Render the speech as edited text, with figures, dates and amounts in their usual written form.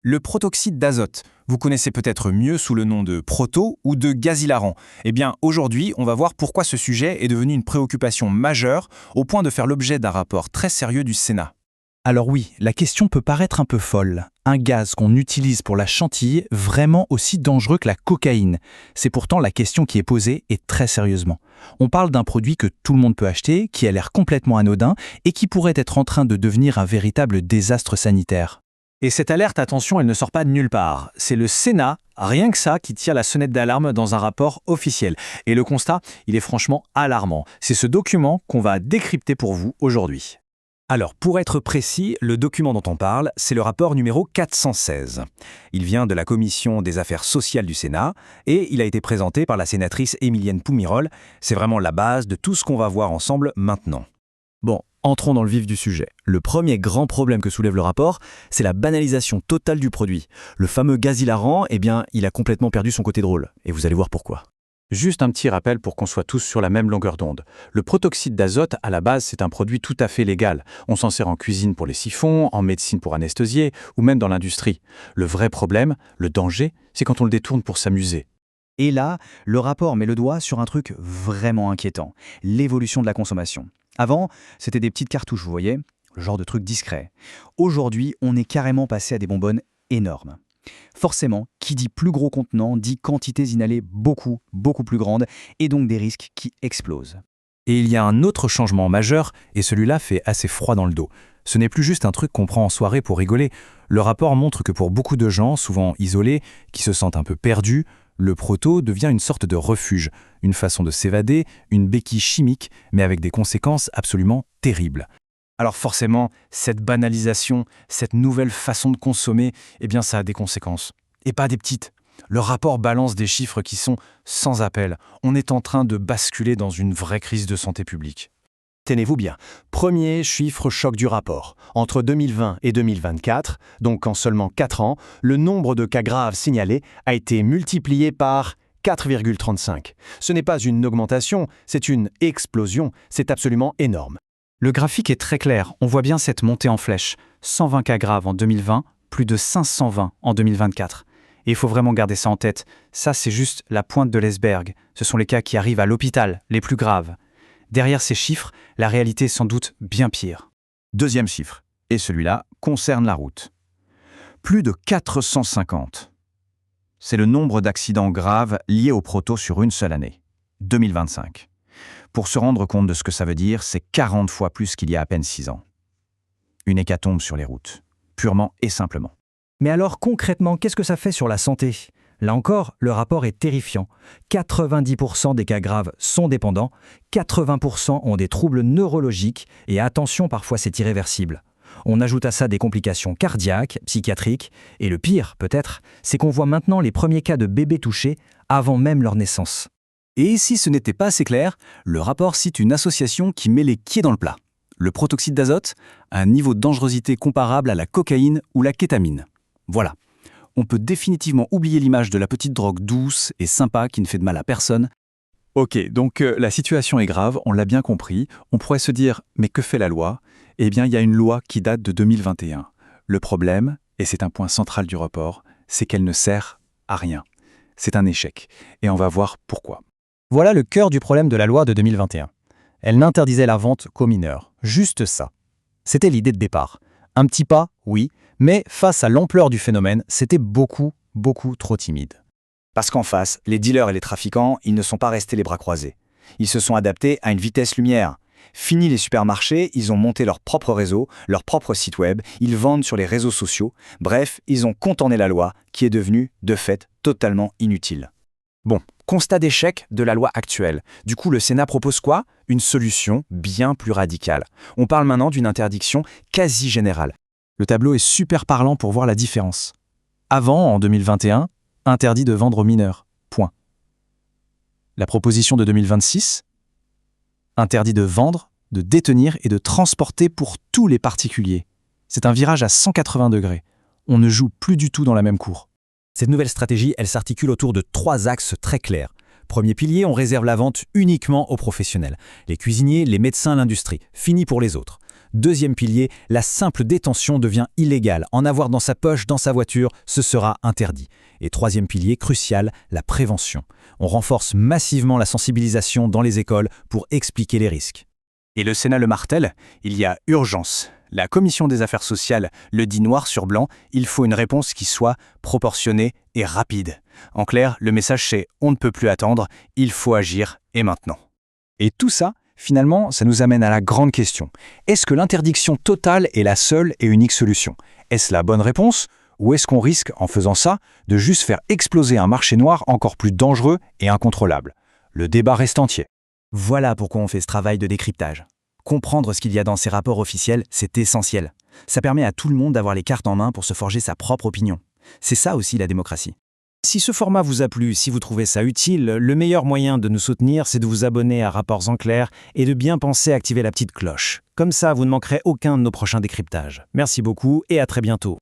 Le protoxyde d'azote, vous connaissez peut-être mieux sous le nom de proto ou de gaz hilarant. Eh bien, aujourd'hui, on va voir pourquoi ce sujet est devenu une préoccupation majeure au point de faire l'objet d'un rapport très sérieux du Sénat. Alors oui, la question peut paraître un peu folle. Un gaz qu'on utilise pour la chantilly, vraiment aussi dangereux que la cocaïne. C'est pourtant la question qui est posée et très sérieusement. On parle d'un produit que tout le monde peut acheter, qui a l'air complètement anodin et qui pourrait être en train de devenir un véritable désastre sanitaire. Et cette alerte, attention, elle ne sort pas de nulle part. C'est le Sénat, rien que ça, qui tire la sonnette d'alarme dans un rapport officiel. Et le constat, il est franchement alarmant. C'est ce document qu'on va décrypter pour vous aujourd'hui. Alors, pour être précis, le document dont on parle, c'est le rapport numéro 416. Il vient de la Commission des affaires sociales du Sénat et il a été présenté par la sénatrice Émilienne Poumirol. C'est vraiment la base de tout ce qu'on va voir ensemble maintenant. Bon, entrons dans le vif du sujet. Le premier grand problème que soulève le rapport, c'est la banalisation totale du produit. Le fameux gaz hilarant, eh bien, il a complètement perdu son côté drôle. Et vous allez voir pourquoi. Juste un petit rappel pour qu'on soit tous sur la même longueur d'onde. Le protoxyde d'azote, à la base, c'est un produit tout à fait légal. On s'en sert en cuisine pour les siphons, en médecine pour anesthésier, ou même dans l'industrie. Le vrai problème, le danger, c'est quand on le détourne pour s'amuser. Et là, le rapport met le doigt sur un truc vraiment inquiétant, l'évolution de la consommation. Avant, c'était des petites cartouches, vous voyez, le genre de truc discret. Aujourd'hui, on est carrément passé à des bonbonnes énormes. Forcément, qui dit plus gros contenant dit quantités inhalées beaucoup plus grandes et donc des risques qui explosent. Et il y a un autre changement majeur, et celui-là fait assez froid dans le dos. Ce n'est plus juste un truc qu'on prend en soirée pour rigoler. Le rapport montre que pour beaucoup de gens, souvent isolés, qui se sentent un peu perdus, le proto devient une sorte de refuge, une façon de s'évader, une béquille chimique, mais avec des conséquences absolument terribles. Alors forcément, cette banalisation, cette nouvelle façon de consommer, eh bien ça a des conséquences. Et pas des petites. Le rapport balance des chiffres qui sont sans appel. On est en train de basculer dans une vraie crise de santé publique. Tenez-vous bien. Premier chiffre choc du rapport. Entre 2020 et 2024, donc en seulement 4 ans, le nombre de cas graves signalés a été multiplié par 4,35. Ce n'est pas une augmentation, c'est une explosion. C'est absolument énorme. Le graphique est très clair, on voit bien cette montée en flèche. 120 cas graves en 2020, plus de 520 en 2024. Et il faut vraiment garder ça en tête. Ça, c'est juste la pointe de l'iceberg. Ce sont les cas qui arrivent à l'hôpital, les plus graves. Derrière ces chiffres, la réalité est sans doute bien pire. Deuxième chiffre, et celui-là concerne la route. Plus de 450. C'est le nombre d'accidents graves liés au proto sur une seule année, 2025. Pour se rendre compte de ce que ça veut dire, c'est 40 fois plus qu'il y a à peine 6 ans. Une hécatombe sur les routes, purement et simplement. Mais alors concrètement, qu'est-ce que ça fait sur la santé ? Là encore, le rapport est terrifiant. 90% des cas graves sont dépendants, 80% ont des troubles neurologiques et attention, parfois c'est irréversible. On ajoute à ça des complications cardiaques, psychiatriques, et le pire, peut-être, c'est qu'on voit maintenant les premiers cas de bébés touchés avant même leur naissance. Et si ce n'était pas assez clair, le rapport cite une association qui met les pieds dans le plat. Le protoxyde d'azote a un niveau de dangerosité comparable à la cocaïne ou la kétamine. Voilà. On peut définitivement oublier l'image de la petite drogue douce et sympa qui ne fait de mal à personne. Ok, donc la situation est grave, on l'a bien compris. On pourrait se dire, mais que fait la loi ? Eh bien, il y a une loi qui date de 2021. Le problème, et c'est un point central du rapport, c'est qu'elle ne sert à rien. C'est un échec. Et on va voir pourquoi. Voilà le cœur du problème de la loi de 2021. Elle n'interdisait la vente qu'aux mineurs. Juste ça. C'était l'idée de départ. Un petit pas, oui, mais face à l'ampleur du phénomène, c'était beaucoup trop timide. Parce qu'en face, les dealers et les trafiquants, ils ne sont pas restés les bras croisés. Ils se sont adaptés à une vitesse lumière. Fini les supermarchés, ils ont monté leur propre réseau, leur propre site web, ils vendent sur les réseaux sociaux. Bref, ils ont contourné la loi, qui est devenue, de fait, totalement inutile. Bon, constat d'échec de la loi actuelle. Du coup, le Sénat propose quoi ? Une solution bien plus radicale. On parle maintenant d'une interdiction quasi générale. Le tableau est super parlant pour voir la différence. Avant, en 2021, interdit de vendre aux mineurs. Point. La proposition de 2026, interdit de vendre, de détenir et de transporter pour tous les particuliers. C'est un virage à 180 degrés. On ne joue plus du tout dans la même cour. Cette nouvelle stratégie, elle s'articule autour de 3 axes très clairs. Premier pilier, on réserve la vente uniquement aux professionnels. Les cuisiniers, les médecins, l'industrie. Fini pour les autres. Deuxième pilier, la simple détention devient illégale. En avoir dans sa poche, dans sa voiture, ce sera interdit. Et troisième pilier, crucial, la prévention. On renforce massivement la sensibilisation dans les écoles pour expliquer les risques. Et le Sénat le martèle, il y a urgence. La Commission des affaires sociales le dit noir sur blanc, il faut une réponse qui soit proportionnée et rapide. En clair, le message c'est « on ne peut plus attendre, il faut agir et maintenant ». Et tout ça, finalement, ça nous amène à la grande question. Est-ce que l'interdiction totale est la seule et unique solution? Est-ce la bonne réponse? Ou est-ce qu'on risque, en faisant ça, de juste faire exploser un marché noir encore plus dangereux et incontrôlable? Le débat reste entier. Voilà pourquoi on fait ce travail de décryptage. Comprendre ce qu'il y a dans ces rapports officiels, c'est essentiel. Ça permet à tout le monde d'avoir les cartes en main pour se forger sa propre opinion. C'est ça aussi la démocratie. Si ce format vous a plu, si vous trouvez ça utile, le meilleur moyen de nous soutenir, c'est de vous abonner à Rapports en clair et de bien penser à activer la petite cloche. Comme ça, vous ne manquerez aucun de nos prochains décryptages. Merci beaucoup et à très bientôt.